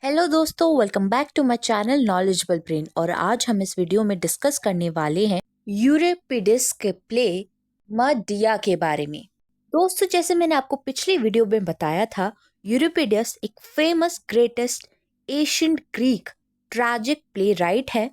Hello दोस्तों, welcome back to my channel knowledgeable brain. और आज हम इस वीडियो में डिस्कस करने वाले हैं यूरिपिडिस के प्ले मडिया के बारे में। दोस्तों, जैसे मैंने आपको पिछली वीडियो में बताया था, यूरिपिडिस एक famous greatest ancient Greek tragic play right है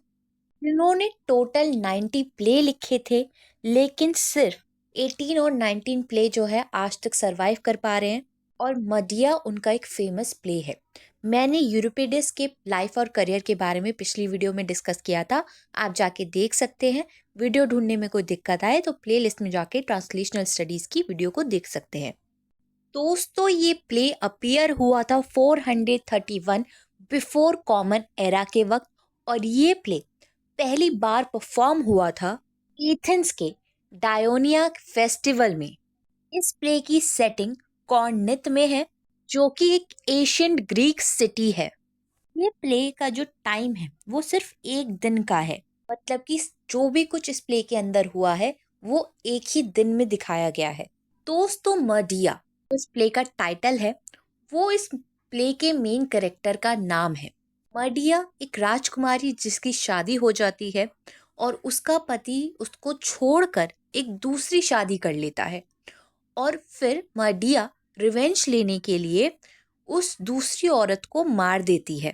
जिन्होंने टोटल 90 प्ले लिखे थे, लेकिन सिर्फ 18 और 19 प्ले जो है आज तक सरवाइव कर पा रहे हैं। और मडिया उनका एक फेमस प्ले है। मैंने यूरिपिडिस के लाइफ और करियर के बारे में पिछली वीडियो में डिस्कस किया था, आप जाके देख सकते हैं। वीडियो ढूंढने में कोई दिक्कत आए तो प्ले लिस्ट में जाके ट्रांसलेशनल स्टडीज की वीडियो को देख सकते हैं। दोस्तों, ये प्ले अपीयर हुआ था 431 बिफोर कॉमन एरा के वक्त, और ये प्ले पहली बार परफॉर्म हुआ था एथेंस के डायोनिया फेस्टिवल में। इस प्ले की सेटिंग कॉर्निथ में है, जो कि एक एशियंट ग्रीक सिटी है। ये प्ले का जो टाइम है वो सिर्फ एक दिन का है, मतलब कि जो भी कुछ इस प्ले के अंदर हुआ है वो एक ही दिन में दिखाया गया है। दोस्तों, मडिया इस प्ले का टाइटल है, वो इस प्ले के मेन कैरेक्टर का नाम है। मडिया एक राजकुमारी जिसकी शादी हो जाती है और उसका पति उसको छोड़कर एक दूसरी शादी कर लेता है, और फिर मडिया रिवेंज लेने के लिए उस दूसरी औरत को मार देती है।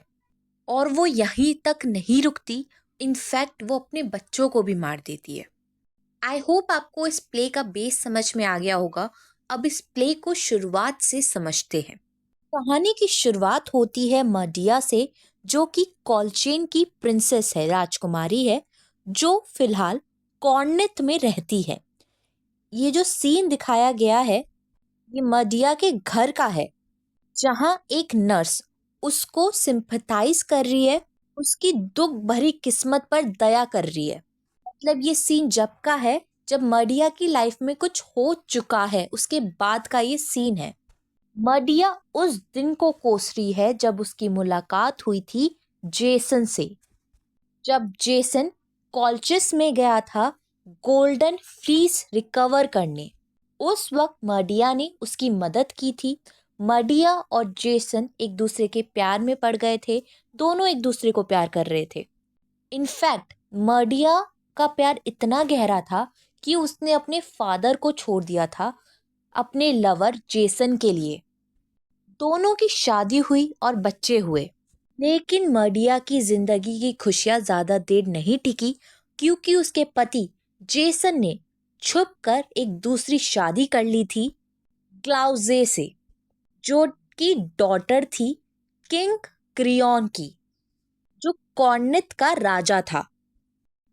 और वो यहीं तक नहीं रुकती, इनफैक्ट वो अपने बच्चों को भी मार देती है। आई होप आपको इस प्ले का बेस समझ में आ गया होगा। अब इस प्ले को शुरुआत से समझते हैं। कहानी की शुरुआत होती है मडिया से, जो कि कॉलचेन की प्रिंसेस है, राजकुमारी है, जो फिलहाल कॉर्निथ में रहती है। ये जो सीन दिखाया गया है ये मडिया के घर का है, जहां एक नर्स उसको सिंपथाइज कर रही है, उसकी दुख भरी किस्मत पर दया कर रही है। मतलब ये सीन जब का है जब मडिया की लाइफ में कुछ हो चुका है, उसके बाद का ये सीन है। मडिया उस दिन को कोस रही है जब उसकी मुलाकात हुई थी जेसन से, जब जेसन कॉल्चिस में गया था गोल्डन फ्लीस रिकवर करने। उस वक्त मडिया ने उसकी मदद की थी। मडिया और जेसन एक दूसरे के प्यार में पड़ गए थे, दोनों एक दूसरे को प्यार कर रहे थे। इनफैक्ट मडिया का प्यार इतना गहरा था कि उसने अपने फादर को छोड़ दिया था अपने लवर जेसन के लिए। दोनों की शादी हुई और बच्चे हुए, लेकिन मडिया की जिंदगी की खुशियां ज्यादा देर नहीं टिकी, क्योंकि उसके पति जेसन ने छुपकर एक दूसरी शादी कर ली थी ग्लाउजे से, जो की डॉटर थी किंग क्रियोन की, जो कॉर्निथ का राजा था।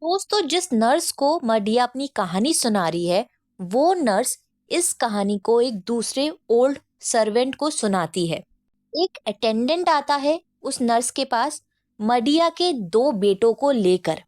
दोस्तों, जिस नर्स को मडिया अपनी कहानी सुना रही है, वो नर्स इस कहानी को एक दूसरे ओल्ड सर्वेंट को सुनाती है। एक अटेंडेंट आता है उस नर्स के पास मडिया के दो बेटों को लेकर।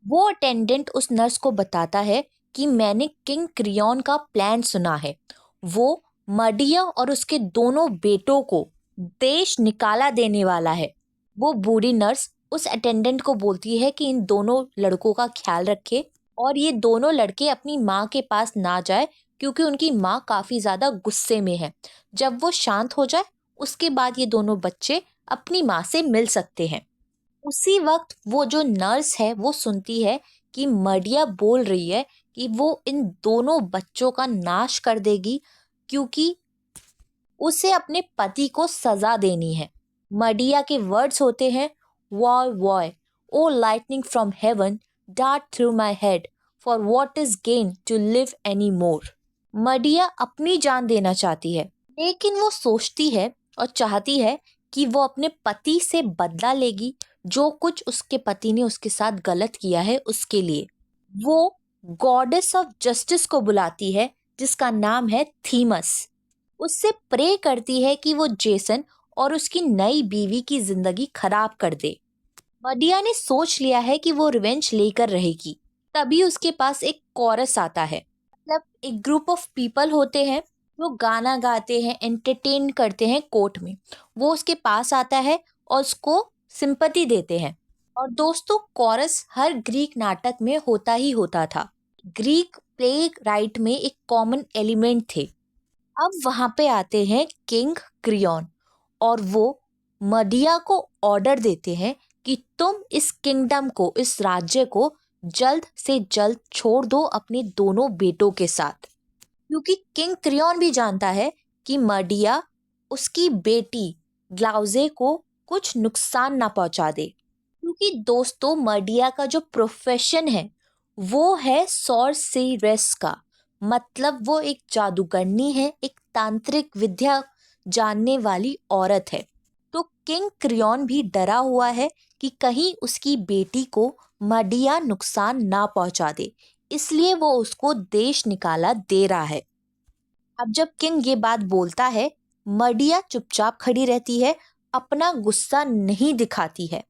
वो अटेंडेंट उस नर्स को बताता है कि मैंने किंग क्रियोन का प्लान सुना है। वो मडिया और उसके दोनों बेटों को देश निकाला देने वाला है। वो बूढ़ी नर्स उस अटेंडेंट को बोलती है कि इन दोनों लड़कों का ख्याल रखे और ये दोनों लड़के अपनी माँ के पास ना जाए, क्योंकि उनकी माँ काफ़ी ज़्यादा गुस्से में है। जब वो शांत हो जाए उसके बाद ये दोनों बच्चे अपनी माँ से मिल सकते हैं। उसी वक्त वो जो नर्स है वो सुनती है कि मडिया बोल रही है कि वो इन दोनों बच्चों का नाश कर देगी, क्योंकि उसे अपने पति को सजा देनी है। मडिया के वर्ड्स होते हैं, why why, O lightning from heaven, dart through my head, for what is gain to live any more. मडिया अपनी जान देना चाहती है, लेकिन वो सोचती है और चाहती है कि वो अपने पति से बदला लेगी, जो कुछ उसके पति ने उसके साथ गलत किया है उसके लिए। वो गॉडेस ऑफ जस्टिस को बुलाती है, जिसका नाम है थीमस। उससे प्रे करती है कि वो जेसन और उसकी नई बीवी की जिंदगी खराब कर दे। मडिया ने सोच लिया है कि वो रिवेंज लेकर रहेगी। तभी उसके पास एक कोरस आता है, मतलब एक ग्रुप ऑफ पीपल होते हैं जो गाना गाते हैं, एंटरटेन करते हैं कोर्ट में। वो उसके पास आता है और उसको सिंपैथी देते हैं। और दोस्तों, कोरस हर ग्रीक नाटक में होता ही होता था। ग्रीक प्ले राइट में एक कॉमन एलिमेंट थे। अब वहां पे आते हैं किंग क्रियोन, और वो मडिया को ऑर्डर देते हैं कि तुम इस किंगडम को, इस राज्य को जल्द से जल्द छोड़ दो अपने दोनों बेटों के साथ, क्योंकि किंग क्रियॉन भी जानता है कि मडिया उसकी बेटी ग्लाउजे को कुछ नुकसान ना पहुंचा दे। क्योंकि दोस्तों, मडिया का जो प्रोफेशन है वो है सॉर्सररेस का, मतलब वो एक जादूगरनी है, एक तांत्रिक विद्या जानने वाली औरत है। तो किंग क्रियॉन भी डरा हुआ है कि कहीं उसकी बेटी को मडिया नुकसान ना पहुंचा दे, इसलिए वो उसको देश निकाला दे रहा है। अब जब किंग ये बात बोलता है, मडिया चुपचाप खड़ी रहती है, अपना गुस्सा नहीं दिखाती है।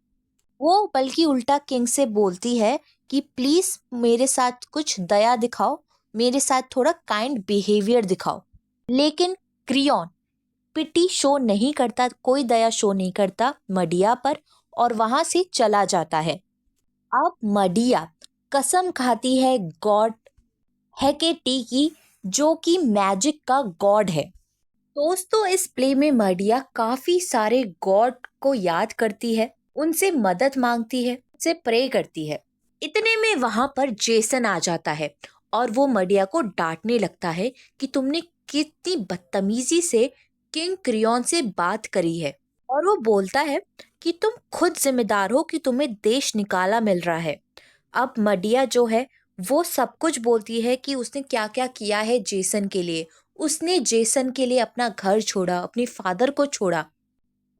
वो बल्कि उल्टा किंग से बोलती है कि प्लीज मेरे साथ कुछ दया दिखाओ, मेरे साथ थोड़ा काइंड बिहेवियर दिखाओ। लेकिन क्रियॉन पिटी शो नहीं करता, कोई दया शो नहीं करता मडिया पर, और वहां से चला जाता है। अब मडिया कसम खाती है गॉड हेकेटी की, जो कि मैजिक का गॉड है। दोस्तों, इस प्ले में मडिया काफी सारे गॉड को याद करती है, उनसे मदद मांगती है, उनसे प्रे करती है। इतने में वहां पर जेसन आ जाता है और वो मडिया को डांटने लगता है कि तुमने कितनी बदतमीजी से किंग क्रियॉन से बात करी है। और वो बोलता है कि तुम खुद जिम्मेदार हो कि तुम्हें देश निकाला मिल रहा है। अब मडिया जो है वो सब कुछ बोलती है कि उसने क्या क्या किया है जेसन के लिए। उसने जेसन के लिए अपना घर छोड़ा, अपने फादर को छोड़ा,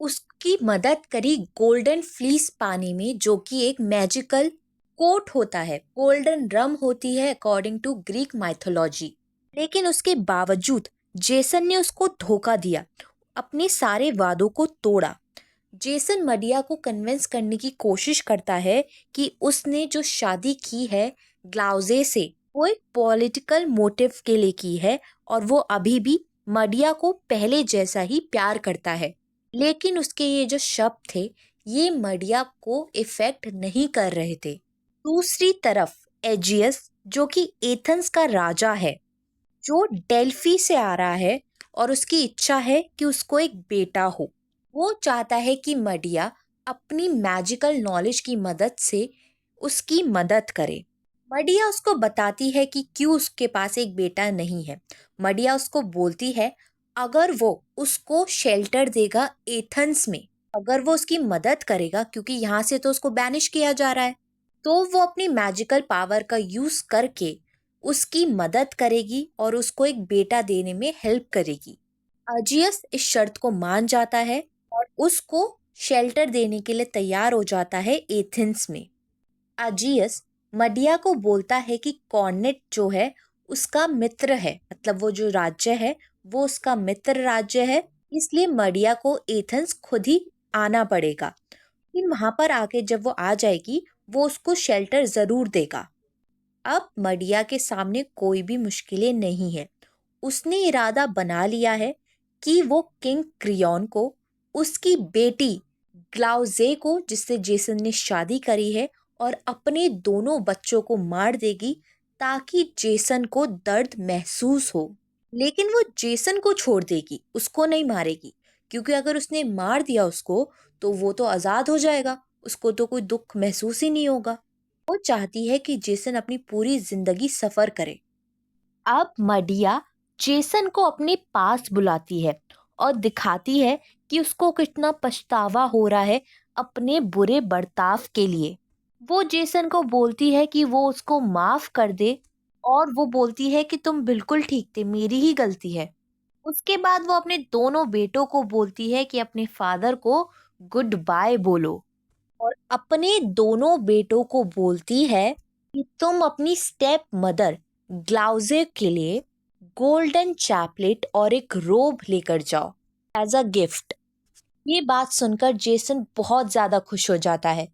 उसकी मदद करी गोल्डन फ्लीस पाने में, जो कि एक मैजिकल कोट होता है, गोल्डन रम होती है अकॉर्डिंग टू ग्रीक माइथोलॉजी। लेकिन उसके बावजूद जेसन ने उसको धोखा दिया, अपने सारे वादों को तोड़ा। जेसन मडिया को कन्विंस करने की कोशिश करता है कि उसने जो शादी की है ग्लाउजे से, वो एक पॉलिटिकल मोटिव के लिए की है और वो अभी भी मडिया को पहले जैसा ही प्यार करता है। लेकिन उसके ये जो शब्द थे ये मडिया को इफेक्ट नहीं कर रहे थे। दूसरी तरफ एजियस, जो कि एथेंस का राजा है, जो डेल्फी से आ रहा है और उसकी इच्छा है कि उसको एक बेटा हो। वो चाहता है कि मडिया अपनी मैजिकल नॉलेज की मदद से उसकी मदद करे। मडिया उसको बताती है कि क्यों उसके पास एक बेटा नहीं है। मडिया उसको बोलती है अगर वो उसको शेल्टर देगा एथेंस में, अगर वो उसकी मदद करेगा, क्योंकि यहाँ से तो उसको बैनिश किया जा रहा है, तो वो अपनी मैजिकल पावर का यूज करके उसकी मदद करेगी और उसको एक बेटा देने में हेल्प करेगी। अजियस इस शर्त को मान जाता है और उसको शेल्टर देने के लिए तैयार हो जाता है एथेंस में। अजियस मडिया को बोलता है कि कॉर्नेट जो है उसका मित्र है, मतलब वो जो राज्य है वो उसका मित्र राज्य है, इसलिए मडिया को एथेंस खुद ही आना पड़ेगा। लेकिन वहां पर आके जब वो आ जाएगी वो उसको शेल्टर जरूर देगा। अब मडिया के सामने कोई भी मुश्किलें नहीं है। उसने इरादा बना लिया है कि वो किंग क्रियॉन को, उसकी बेटी ग्लाउजे को जिससे जेसन ने शादी करी है, और अपने दोनों बच्चों को मार देगी ताकि जेसन को दर्द महसूस हो। लेकिन वो जेसन को छोड़ देगी, उसको नहीं मारेगी, क्योंकि अगर उसने मार दिया उसको तो वो तो आजाद हो जाएगा, उसको तो कोई दुख महसूस ही नहीं होगा। वो चाहती है कि जेसन अपनी पूरी जिंदगी सफर करे। अब मडिया जेसन को अपने पास बुलाती है और दिखाती है कि उसको कितना पछतावा हो रहा है अपने बुरे बर्ताव के लिए। वो जेसन को बोलती है कि वो उसको माफ कर दे, और वो बोलती है कि तुम बिल्कुल ठीक थे, मेरी ही गलती है। उसके बाद वो अपने दोनों बेटों को बोलती है कि अपने फादर को गुड बाय बोलो, और अपने दोनों बेटों को बोलती है कि तुम अपनी स्टेप मदर ग्लाउजे के लिए गोल्डन चैपलेट और एक रोब लेकर जाओ एज अ गिफ्ट। ये बात सुनकर जेसन बहुत ज्यादा खुश हो जाता है।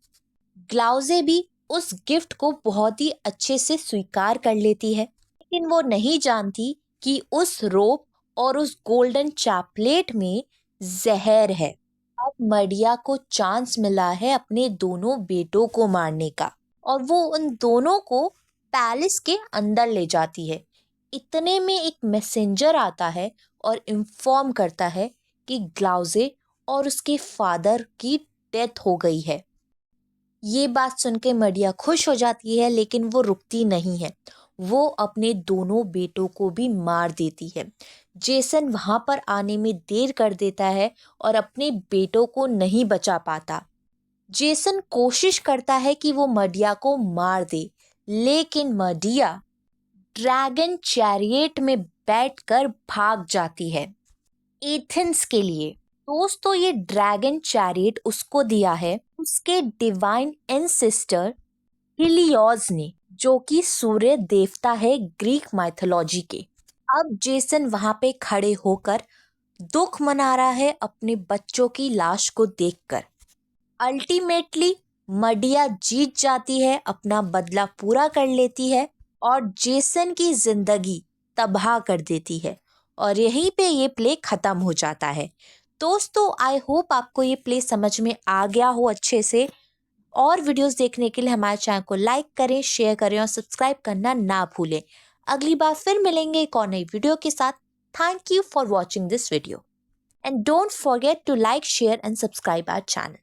ग्लाउजे भी उस गिफ्ट को बहुत ही अच्छे से स्वीकार कर लेती है, लेकिन वो नहीं जानती कि उस रोप और उस गोल्डन चैपलेट में जहर है। अब मडिया को चांस मिला है अपने दोनों बेटों को मारने का, और वो उन दोनों को पैलेस के अंदर ले जाती है। इतने में एक मैसेंजर आता है और इन्फॉर्म करता है कि ग्लाउजे और उसके फादर की डेथ हो गई है। ये बात सुन के मडिया खुश हो जाती है, लेकिन वो रुकती नहीं है। वो अपने दोनों बेटों को भी मार देती है। जेसन वहां पर आने में देर कर देता है और अपने बेटों को नहीं बचा पाता। जेसन कोशिश करता है कि वो मडिया को मार दे, लेकिन मडिया ड्रैगन चैरियट में बैठकर भाग जाती है एथेंस के लिए। दोस्तों, ये ड्रैगन चैरियट उसको दिया है उसके डिवाइन एंसेस्टर हिलियोस ने, जो कि सूर्य देवता है ग्रीक माइथोलॉजी के। अब जेसन वहां पे खड़े होकर दुख मना रहा है अपने बच्चों की लाश को देखकर। अल्टीमेटली मडिया जीत जाती है, अपना बदला पूरा कर लेती है और जेसन की जिंदगी तबाह कर देती है, और यहीं पे ये प्ले खत्म हो जाता है। दोस्तों, आई होप आपको ये प्ले समझ में आ गया हो अच्छे से। और वीडियोस देखने के लिए हमारे चैनल को लाइक करें, शेयर करें और सब्सक्राइब करना ना भूलें। अगली बार फिर मिलेंगे एक और नई वीडियो के साथ। Thank you for watching this video and don't forget to like, share and subscribe our channel.